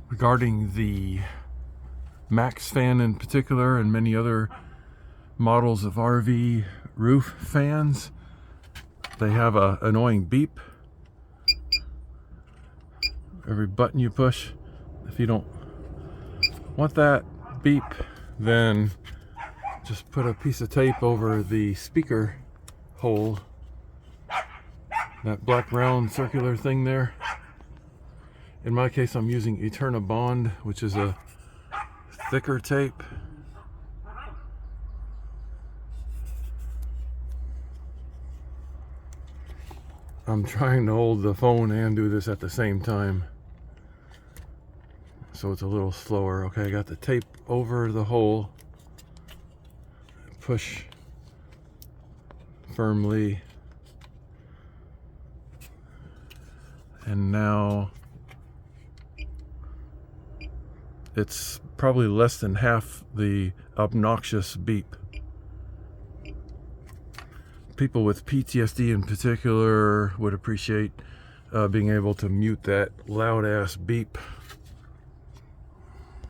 regarding the Max fan in particular and many other models of RV roof fans. They have a annoying beep every button you push. If you don't want that beep, then just put a piece of tape over the speaker hole, that black round circular thing there. In my case, I'm using Eterna Bond, which is a thicker tape. I'm trying to hold the phone and do this at the same time, so it's a little slower. Okay, I got the tape over the hole. Push firmly. And now it's probably less than half the obnoxious beep. People with PTSD in particular would appreciate being able to mute that loud ass beep.